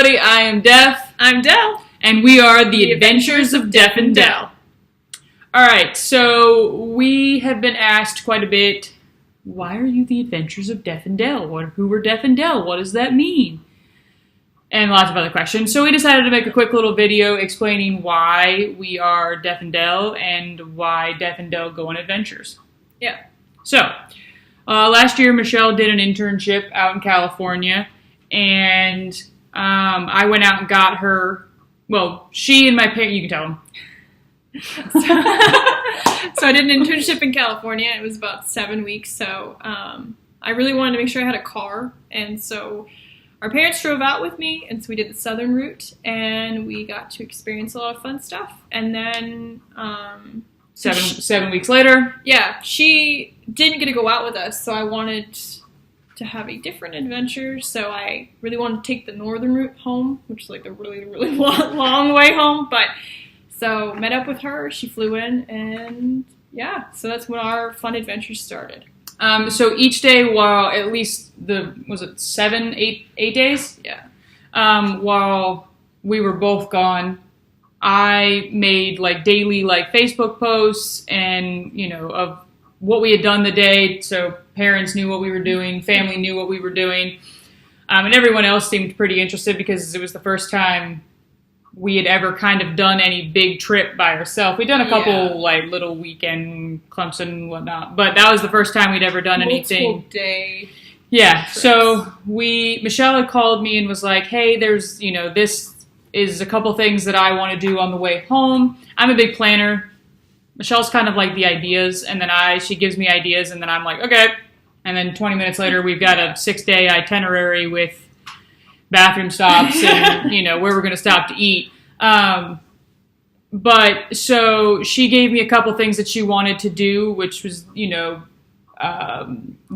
everybody. I am Deff. I'm Dell. And we are the Adventures of Deff and Dell. Alright, so we have been asked quite a bit, why are you the Adventures of Deff and Dell? Who are Deff and Dell? What does that mean? And lots of other questions. So we decided to make a quick little video explaining why we are Deff and Dell and why Deff and Dell go on adventures. Yeah. So, last year Michelle did an internship out in California, and I went out and got her, well, she and my parents, you can tell them. So I did an internship in California. It was about 7 weeks, so I really wanted to make sure I had a car, and so our parents drove out with me, and so we did the southern route, and we got to experience a lot of fun stuff. And then 7 weeks later, yeah, she didn't get to go out with us, so I wanted to have a different adventure, so I really wanted to take the northern route home, which is like a really, really long way home, but so met up with her, she flew in, and yeah, so that's when our fun adventures started. So each day, while at least was it 8 days? Yeah. While we were both gone, I made like daily like Facebook posts and, you know, of what we had done the day. So parents knew what we were doing, family knew what we were doing. And everyone else seemed pretty interested because it was the first time we had ever kind of done any big trip by ourselves. We'd done a couple like little weekend Clemson and whatnot, but that was the first time we'd ever done anything. Multiple day. Yeah. Trips. So Michelle had called me and was like, hey, there's, you know, this is a couple things that I want to do on the way home. I'm a big planner. Michelle's kind of like the ideas, and then she gives me ideas, and then I'm like, okay. And then 20 minutes later, we've got a 6-day itinerary with bathroom stops and, you know, where we're going to stop to eat. But so she gave me a couple things that she wanted to do, which was, you know,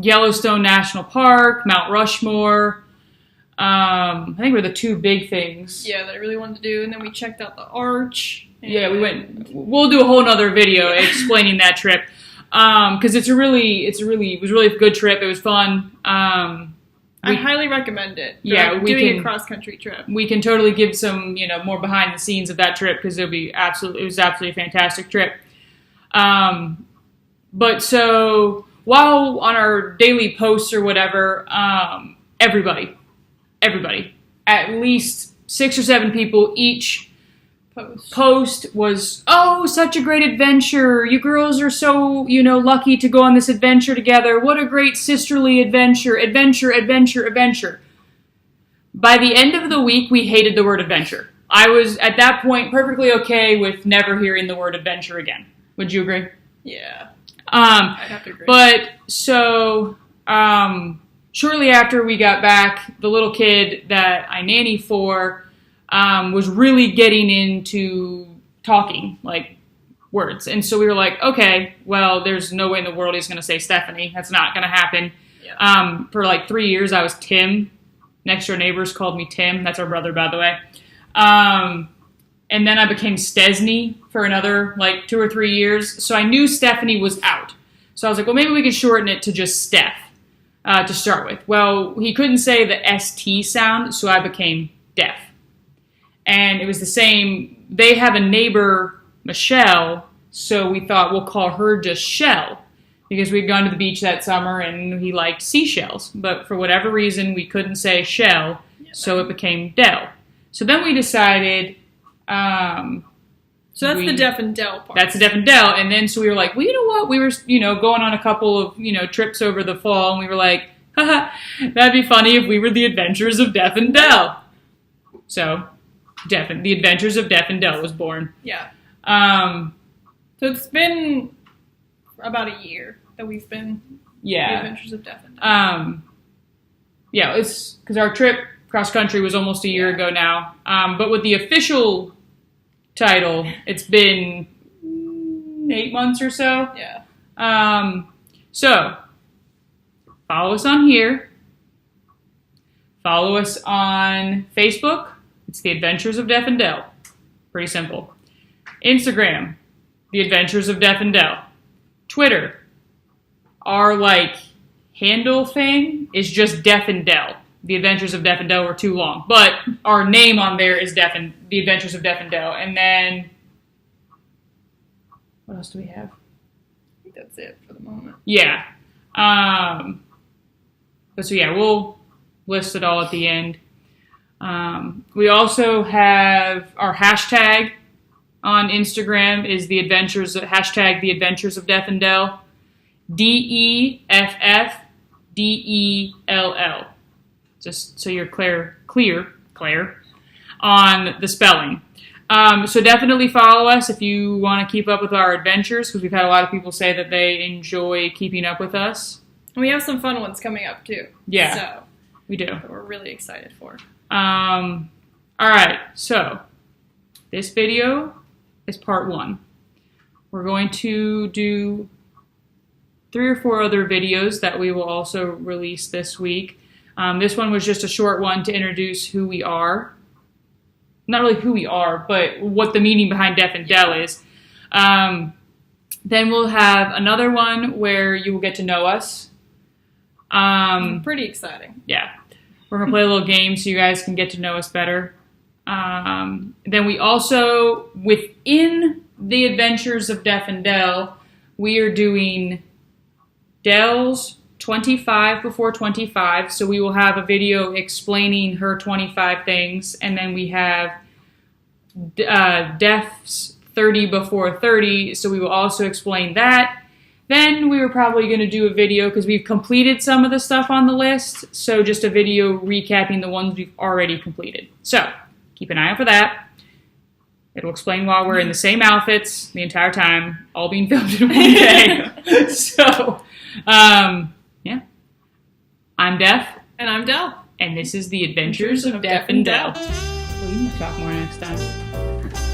Yellowstone National Park, Mount Rushmore. I think were the two big things. Yeah, that I really wanted to do. And then we checked out the Arch. Yeah, we'll do a whole nother video explaining that trip. Cause it was a really good trip. It was fun. I highly recommend it. Yeah, doing a cross-country trip. We can totally give some, you know, more behind the scenes of that trip because it was absolutely a fantastic trip. But so while on our daily posts or whatever, everybody, at least 6 or 7 people each post was, oh, such a great adventure. You girls are so, you know, lucky to go on this adventure together. What a great sisterly adventure. Adventure. By the end of the week, we hated the word adventure. I was, at that point, perfectly okay with never hearing the word adventure again. Would you agree? Yeah. I'd have to agree. But, so, shortly after we got back, the little kid that I nanny for was really getting into talking, like, words. And so we were like, okay, well, there's no way in the world he's going to say Stephanie. That's not going to happen. Yeah. For like 3 years, I was Tim. Next door neighbors called me Tim. That's our brother, by the way. And then I became Stesney for another, like, 2 or 3 years. So I knew Stephanie was out. So I was like, well, maybe we could shorten it to just Steph to start with. Well, he couldn't say the ST sound, so I became Deff. And it was the same. They have a neighbor, Michelle, so we thought we'll call her just Shell because we'd gone to the beach that summer and he liked seashells. But for whatever reason, we couldn't say Shell, so it became Dell. So then we decided... so that's the Deff and Dell part. That's the Deff and Dell. And then so we were like, well, you know what? We were, you know, going on a couple of, you know, trips over the fall, and we were like, haha, that'd be funny if we were the Adventures of Deff and Dell. So... the Adventures of Deff and Dell was born. Yeah. So it's been about a year that we've been the Adventures of Deff and Dell. Yeah, it's because our trip cross country was almost a year ago now. But with the official title, it's been 8 months or so. Yeah. So follow us on here. Follow us on Facebook. It's The Adventures of Deff and Dell. Pretty simple. Instagram, The Adventures of Deff and Dell. Twitter, our, like, handle thing is just Deff and Dell. The Adventures of Deff and Dell were too long. But our name on there is The Adventures of Deff and Dell. And then, what else do we have? I think that's it for the moment. Yeah. But so yeah, we'll list it all at the end. We also have our hashtag on Instagram is The Adventures of Deff and Dell. DEFFDELL. Just so you're clear on the spelling. So definitely follow us if you want to keep up with our adventures, because we've had a lot of people say that they enjoy keeping up with us. And we have some fun ones coming up too. Yeah, so we do. That we're really excited for. All right, so this video is part 1. We're going to do 3 or 4 other videos that we will also release this week. This one was just a short one to introduce who we are. Not really who we are, but what the meaning behind Deff and Dell is. Then we'll have another one where you will get to know us. Pretty exciting. Yeah. We're going to play a little game so you guys can get to know us better. Then we also, within the Adventures of Deff and Dell, we are doing Dell's 25 before 25. So we will have a video explaining her 25 things. And then we have Deff's 30 before 30. So we will also explain that. Then we were probably going to do a video because we've completed some of the stuff on the list. So just a video recapping the ones we've already completed. So keep an eye out for that. It'll explain why we're in the same outfits the entire time, all being filmed in one day. So, yeah. I'm Deff. And I'm Dell. And this is The Adventures of Deff and Dell. Well, you can talk more next time.